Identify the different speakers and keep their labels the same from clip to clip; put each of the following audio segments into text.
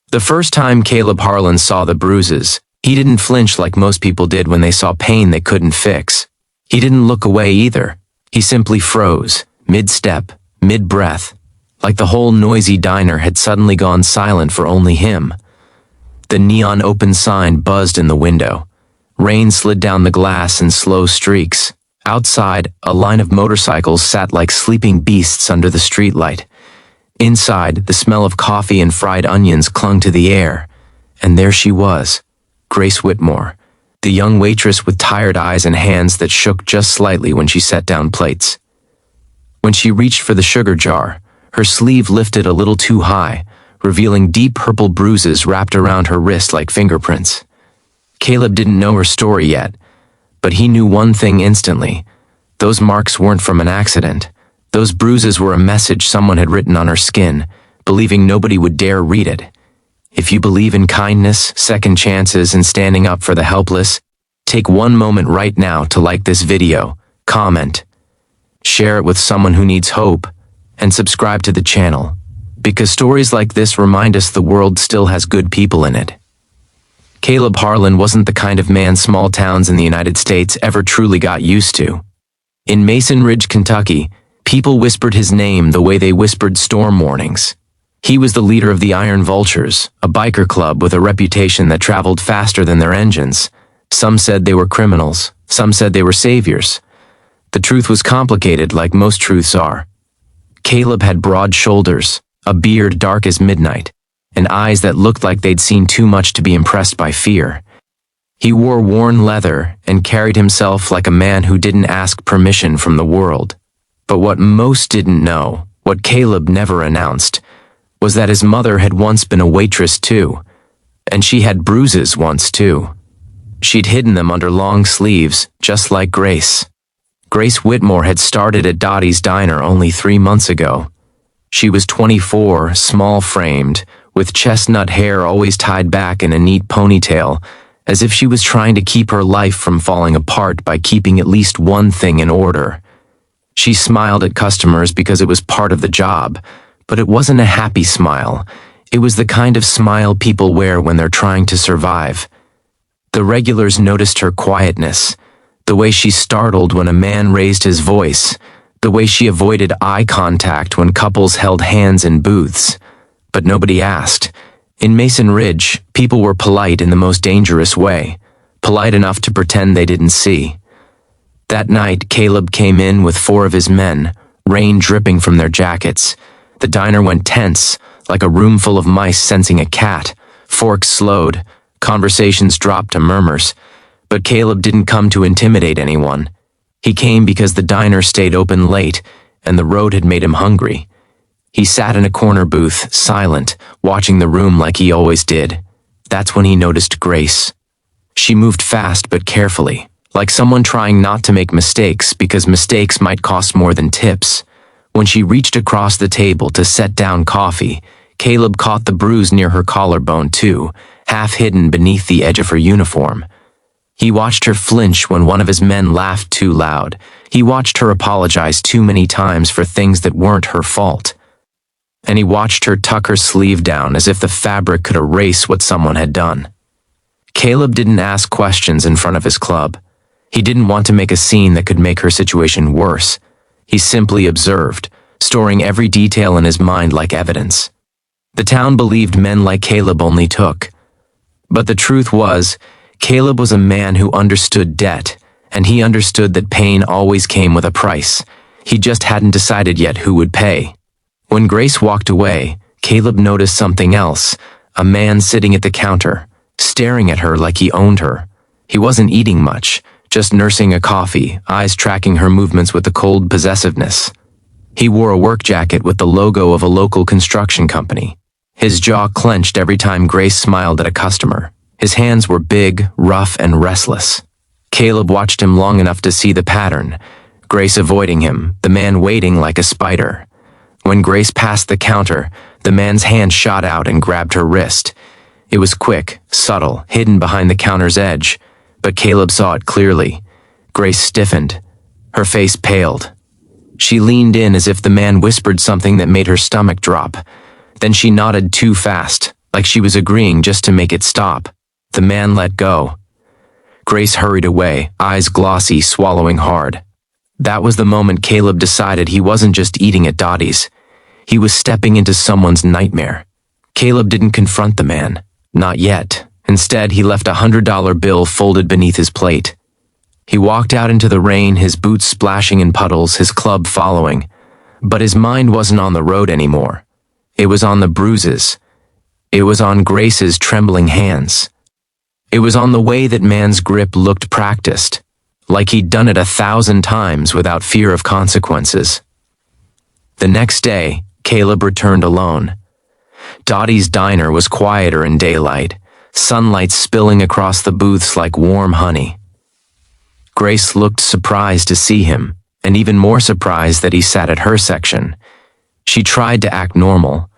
Speaker 1: The first time Caleb Harlan saw the bruises, he didn't flinch like most people did when they saw pain they couldn't fix. He didn't look away either. He simply froze, mid-step, mid-breath, like the whole noisy diner had suddenly gone silent for only him. The neon open sign buzzed in the window. Rain slid down the glass in slow streaks. Outside, a line of motorcycles sat like sleeping beasts under the streetlight. Inside, the smell of coffee and fried onions clung to the air. And there she was, Grace Whitmore, the young waitress with tired eyes and hands that shook just slightly when she set down plates. When she reached for the sugar jar, her sleeve lifted a little too high, revealing deep purple bruises wrapped around her wrist like fingerprints. Caleb didn't know her story yet, but he knew one thing instantly. Those marks weren't from an accident. Those bruises were a message someone had written on her skin, believing nobody would dare read it. If you believe in kindness, second chances, and standing up for the helpless, take one moment right now to like this video, comment, share it with someone who needs hope, and subscribe to the channel, because stories like this remind us the world still has good people in it. Caleb Harlan wasn't the kind of man small towns in the United States ever truly got used to. In Mason Ridge, Kentucky, people whispered his name the way they whispered storm warnings. He was the leader of the Iron Vultures, a biker club with a reputation that traveled faster than their engines. Some said they were criminals, some said they were saviors. The truth was complicated, like most truths are. Caleb had broad shoulders, a beard dark as midnight, and eyes that looked like they'd seen too much to be impressed by fear. He wore worn leather and carried himself like a man who didn't ask permission from the world. But what most didn't know, what Caleb never announced, was that his mother had once been a waitress too, and she had bruises once too. She'd hidden them under long sleeves, just like Grace. Grace Whitmore had started at Dottie's Diner only 3 months ago. She was 24, small-framed, with chestnut hair always tied back in a neat ponytail, as if she was trying to keep her life from falling apart by keeping at least one thing in order. She smiled at customers because it was part of the job, but it wasn't a happy smile. It was the kind of smile people wear when they're trying to survive. The regulars noticed her quietness, the way she startled when a man raised his voice, the way she avoided eye contact when couples held hands in booths. But nobody asked. In Mason Ridge, people were polite in the most dangerous way, polite enough to pretend they didn't see. That night, Caleb came in with 4 of his men, rain dripping from their jackets. The diner went tense, like a room full of mice sensing a cat. Forks slowed, conversations dropped to murmurs. But Caleb didn't come to intimidate anyone. He came because the diner stayed open late, and the road had made him hungry. He sat in a corner booth, silent, watching the room like he always did. That's when he noticed Grace. She moved fast but carefully, like someone trying not to make mistakes because mistakes might cost more than tips. When she reached across the table to set down coffee, Caleb caught the bruise near her collarbone too, half hidden beneath the edge of her uniform. He watched her flinch when one of his men laughed too loud. He watched her apologize too many times for things that weren't her fault. And he watched her tuck her sleeve down as if the fabric could erase what someone had done. Caleb didn't ask questions in front of his club. He didn't want to make a scene that could make her situation worse. He simply observed, storing every detail in his mind like evidence. The town believed men like Caleb only took. But the truth was, Caleb was a man who understood debt, and he understood that pain always came with a price. He just hadn't decided yet who would pay. When Grace walked away, Caleb noticed something else, a man sitting at the counter, staring at her like he owned her. He wasn't eating much, just nursing a coffee, eyes tracking her movements with a cold possessiveness. He wore a work jacket with the logo of a local construction company. His jaw clenched every time Grace smiled at a customer. His hands were big, rough, and restless. Caleb watched him long enough to see the pattern, Grace avoiding him, the man waiting like a spider. When Grace passed the counter, the man's hand shot out and grabbed her wrist. It was quick, subtle, hidden behind the counter's edge, but Caleb saw it clearly. Grace stiffened. Her face paled. She leaned in as if the man whispered something that made her stomach drop. Then she nodded too fast, like she was agreeing just to make it stop. The man let go. Grace hurried away, eyes glossy, swallowing hard. That was the moment Caleb decided he wasn't just eating at Dottie's. He was stepping into someone's nightmare. Caleb didn't confront the man. Not yet. Instead, he left $100 bill folded beneath his plate. He walked out into the rain, his boots splashing in puddles, his club following. But his mind wasn't on the road anymore. It was on the bruises. It was on Grace's trembling hands. It was on the way that man's grip looked practiced, like he'd done it 1,000 times without fear of consequences. The next day, Caleb returned alone. Dottie's diner was quieter in daylight, sunlight spilling across the booths like warm honey. Grace looked surprised to see him, and even more surprised that he sat at her section. She tried to act normal,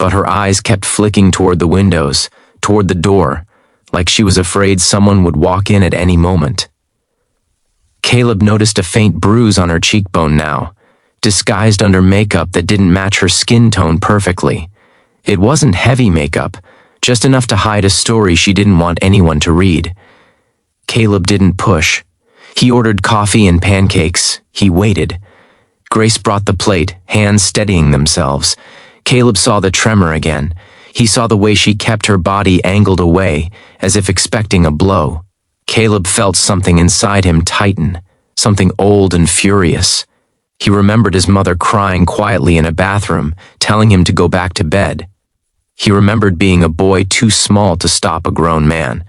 Speaker 1: but her eyes kept flicking toward the windows, toward the door, like she was afraid someone would walk in at any moment. Caleb noticed a faint bruise on her cheekbone now, disguised under makeup that didn't match her skin tone perfectly. It wasn't heavy makeup, just enough to hide a story she didn't want anyone to read. Caleb didn't push. He ordered coffee and pancakes. He waited. Grace brought the plate, hands steadying themselves. Caleb saw the tremor again. He saw the way she kept her body angled away, as if expecting a blow. Caleb felt something inside him tighten, something old and furious. He remembered his mother crying quietly in a bathroom, telling him to go back to bed. He remembered being a boy too small to stop a grown man.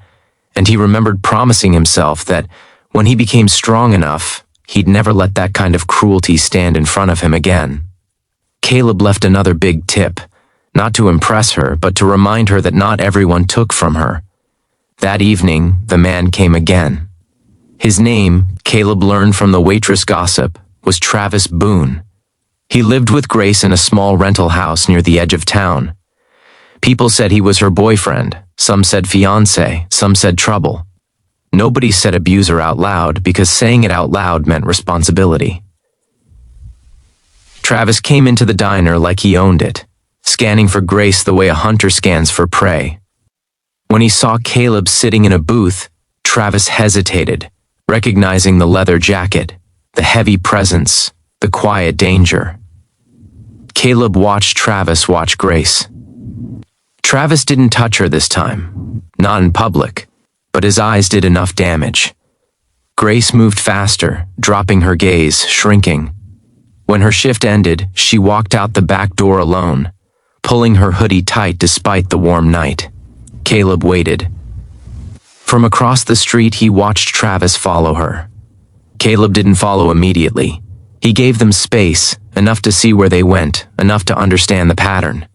Speaker 1: And he remembered promising himself that when he became strong enough, he'd never let that kind of cruelty stand in front of him again. Caleb left another big tip. Not to impress her, but to remind her that not everyone took from her. That evening, the man came again. His name, Caleb learned from the waitress gossip, was Travis Boone. He lived with Grace in a small rental house near the edge of town. People said he was her boyfriend, some said fiancé, some said trouble. Nobody said abuser out loud because saying it out loud meant responsibility. Travis came into the diner like he owned it, scanning for Grace the way a hunter scans for prey. When he saw Caleb sitting in a booth, Travis hesitated, recognizing the leather jacket, the heavy presence, the quiet danger. Caleb watched Travis watch Grace. Travis didn't touch her this time, not in public, but his eyes did enough damage. Grace moved faster, dropping her gaze, shrinking. When her shift ended, she walked out the back door alone, pulling her hoodie tight despite the warm night. Caleb waited. From across the street, he watched Travis follow her. Caleb didn't follow immediately. He gave them space, enough to see where they went, enough to understand the pattern.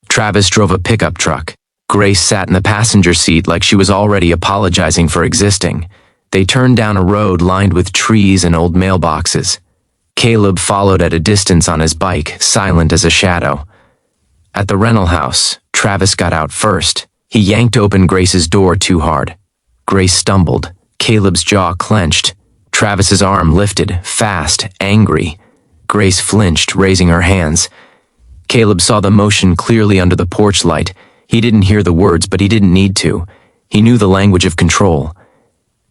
Speaker 1: Travis drove a pickup truck. Grace sat in the passenger seat like she was already apologizing for existing. They turned down a road lined with trees and old mailboxes. Caleb followed at a distance on his bike, silent as a shadow. At the rental house, Travis got out first. He yanked open Grace's door too hard. Grace stumbled. Caleb's jaw clenched. Travis's arm lifted, fast, angry. Grace flinched, raising her hands. Caleb saw the motion clearly under the porch light. He didn't hear the words, but he didn't need to. He knew the language of control.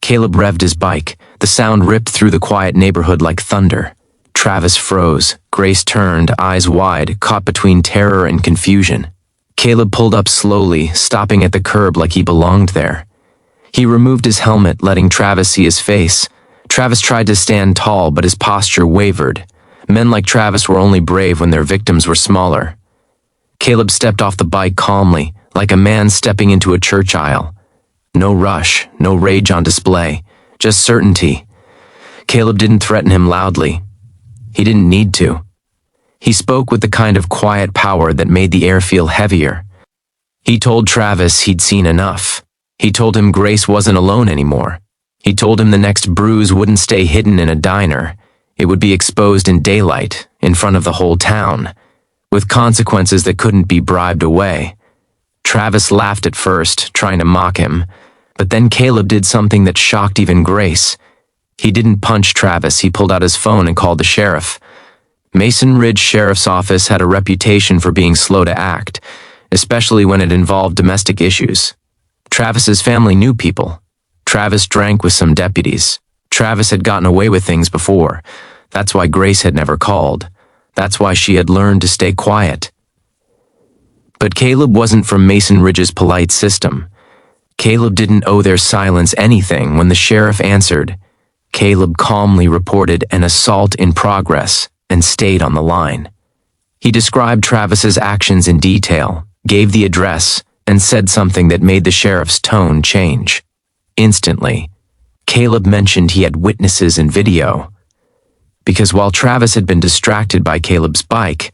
Speaker 1: Caleb revved his bike. The sound ripped through the quiet neighborhood like thunder. Travis froze. Grace turned, eyes wide, caught between terror and confusion. Caleb pulled up slowly, stopping at the curb like he belonged there. He removed his helmet, letting Travis see his face. Travis tried to stand tall, but his posture wavered. Men like Travis were only brave when their victims were smaller. Caleb stepped off the bike calmly, like a man stepping into a church aisle. No rush, no rage on display, just certainty. Caleb didn't threaten him loudly. He didn't need to. He spoke with the kind of quiet power that made the air feel heavier. He told Travis he'd seen enough. He told him Grace wasn't alone anymore. He told him the next bruise wouldn't stay hidden in a diner. It would be exposed in daylight, in front of the whole town, with consequences that couldn't be bribed away. Travis laughed at first, trying to mock him, but then Caleb did something that shocked even Grace. He didn't punch Travis. He pulled out his phone and called the sheriff. Mason Ridge Sheriff's Office had a reputation for being slow to act, especially when it involved domestic issues. Travis's family knew people. Travis drank with some deputies. Travis had gotten away with things before. That's why Grace had never called. That's why she had learned to stay quiet. But Caleb wasn't from Mason Ridge's polite system. Caleb didn't owe their silence anything. When the sheriff answered, Caleb calmly reported an assault in progress and stayed on the line. He described Travis's actions in detail, gave the address, and said something that made the sheriff's tone change. Instantly, Caleb mentioned he had witnesses and video. Because while Travis had been distracted by Caleb's bike,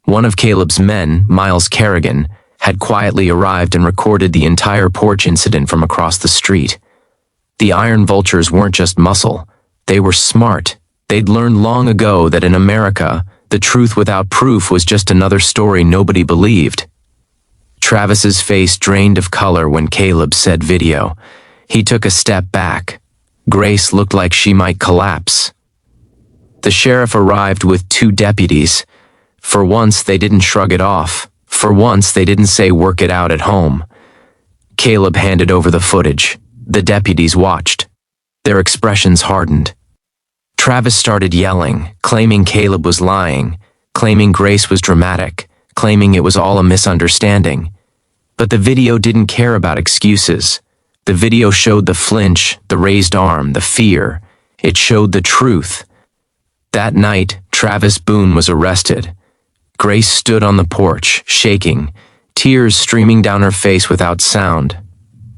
Speaker 1: one of Caleb's men, Miles Kerrigan, had quietly arrived and recorded the entire porch incident from across the street. The Iron Vultures weren't just muscle. They were smart. They'd learned long ago that in America, the truth without proof was just another story nobody believed. Travis's face drained of color when Caleb said video. He took a step back. Grace looked like she might collapse. The sheriff arrived with 2 deputies. For once, they didn't shrug it off. For once, they didn't say work it out at home. Caleb handed over the footage. The deputies watched. Their expressions hardened. Travis started yelling, claiming Caleb was lying, claiming Grace was dramatic, claiming it was all a misunderstanding. But the video didn't care about excuses. The video showed the flinch, the raised arm, the fear. It showed the truth. That night, Travis Boone was arrested. Grace stood on the porch, shaking, tears streaming down her face without sound.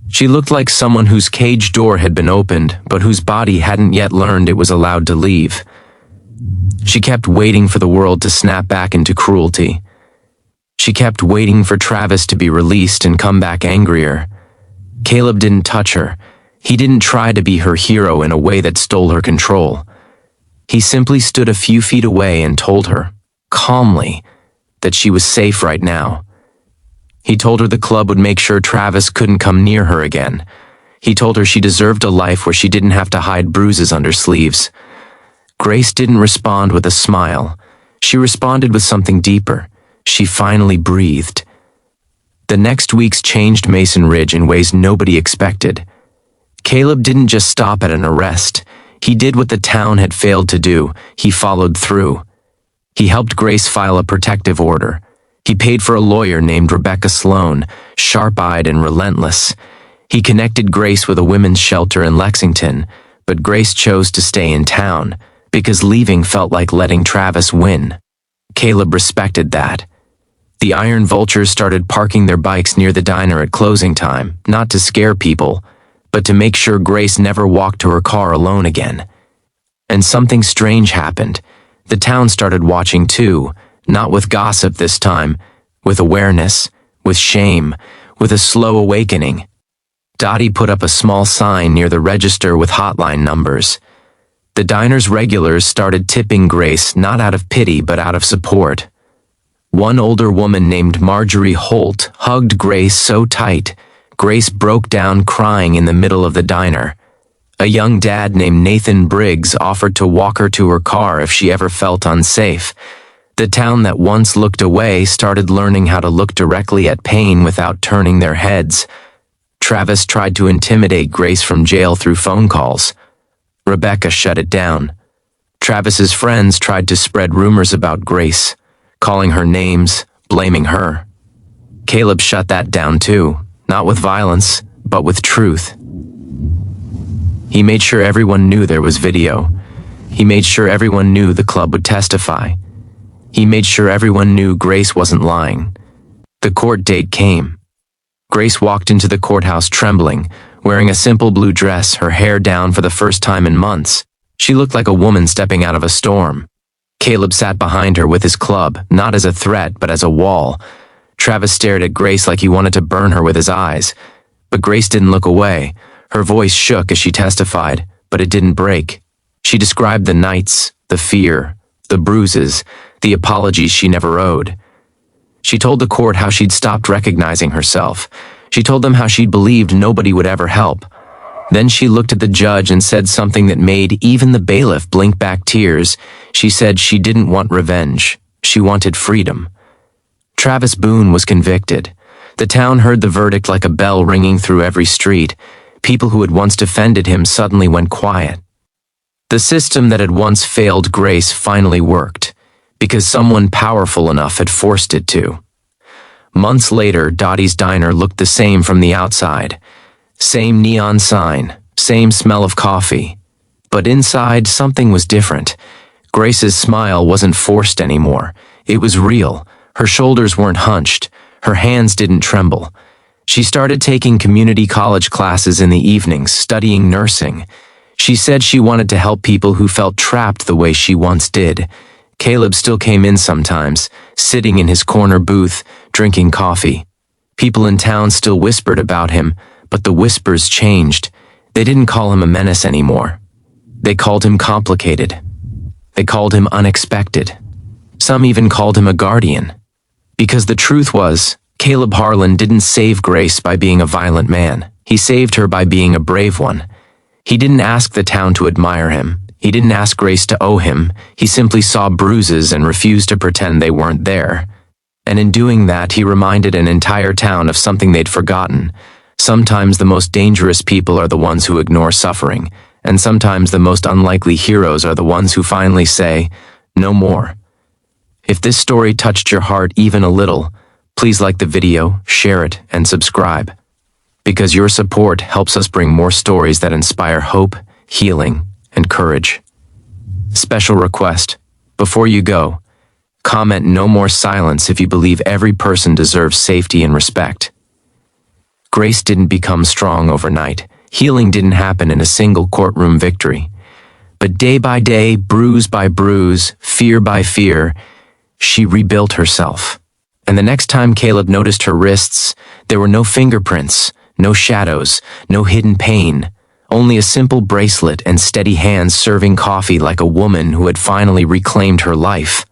Speaker 1: She looked like someone whose cage door had been opened, but whose body hadn't yet learned it was allowed to leave. She kept waiting for the world to snap back into cruelty. She kept waiting for Travis to be released and come back angrier. Caleb didn't touch her. He didn't try to be her hero in a way that stole her control. He simply stood a few feet away and told her, calmly, that she was safe right now. He told her the club would make sure Travis couldn't come near her again. He told her she deserved a life where she didn't have to hide bruises under sleeves. Grace didn't respond with a smile. She responded with something deeper. She finally breathed. The next weeks changed Mason Ridge in ways nobody expected. Caleb didn't just stop at an arrest. He did what the town had failed to do. He followed through. He helped Grace file a protective order. He paid for a lawyer named Rebecca Sloan, sharp-eyed and relentless. He connected Grace with a women's shelter in Lexington, but Grace chose to stay in town because leaving felt like letting Travis win. Caleb respected that. The Iron Vultures started parking their bikes near the diner at closing time, not to scare people, but to make sure Grace never walked to her car alone again. And something strange happened. The town started watching too, not with gossip this time, with awareness, with shame, with a slow awakening. Dottie put up a small sign near the register with hotline numbers. The diner's regulars started tipping Grace not out of pity but out of support. One older woman named Marjorie Holt hugged Grace so tight, Grace broke down crying in the middle of the diner. A young dad named Nathan Briggs offered to walk her to her car if she ever felt unsafe. The town that once looked away started learning how to look directly at pain without turning their heads. Travis tried to intimidate Grace from jail through phone calls. Rebecca shut it down. Travis's friends tried to spread rumors about Grace, calling her names, blaming her. Caleb shut that down too, not with violence, but with truth. He made sure everyone knew there was video. He made sure everyone knew the club would testify. He made sure everyone knew Grace wasn't lying. The court date came. Grace walked into the courthouse trembling, wearing a simple blue dress, her hair down for the first time in months. She looked like a woman stepping out of a storm. Caleb sat behind her with his club, not as a threat, but as a wall. Travis stared at Grace like he wanted to burn her with his eyes. But Grace didn't look away. Her voice shook as she testified, but it didn't break. She described the nights, the fear, the bruises, the apologies she never owed. She told the court how she'd stopped recognizing herself. She told them how she'd believed nobody would ever help. Then she looked at the judge and said something that made even the bailiff blink back tears. She said she didn't want revenge. She wanted freedom. Travis Boone was convicted. The town heard the verdict like a bell ringing through every street. People who had once defended him suddenly went quiet. The system that had once failed Grace finally worked, because someone powerful enough had forced it to. Months later, Dottie's diner looked the same from the outside. Same neon sign, same smell of coffee. But inside, something was different. Grace's smile wasn't forced anymore. It was real. Her shoulders weren't hunched. Her hands didn't tremble. She started taking community college classes in the evenings, studying nursing. She said she wanted to help people who felt trapped the way she once did. Caleb still came in sometimes, sitting in his corner booth, drinking coffee. People in town still whispered about him, but the whispers changed. They didn't call him a menace anymore. They called him complicated. They called him unexpected. Some even called him a guardian. Because the truth was, Caleb Harlan didn't save Grace by being a violent man. He saved her by being a brave one. He didn't ask the town to admire him. He didn't ask Grace to owe him. He simply saw bruises and refused to pretend they weren't there. And in doing that, he reminded an entire town of something they'd forgotten. Sometimes the most dangerous people are the ones who ignore suffering, and sometimes the most unlikely heroes are the ones who finally say, "No more." If this story touched your heart even a little, please like the video, share it, and subscribe. Because your support helps us bring more stories that inspire hope, healing, and courage. Special request: before you go, comment "No more silence" if you believe every person deserves safety and respect. Grace didn't become strong overnight. Healing didn't happen in a single courtroom victory. But day by day, bruise by bruise, fear by fear, she rebuilt herself. And the next time Caleb noticed her wrists, there were no fingerprints, no shadows, no hidden pain, only a simple bracelet and steady hands serving coffee like a woman who had finally reclaimed her life.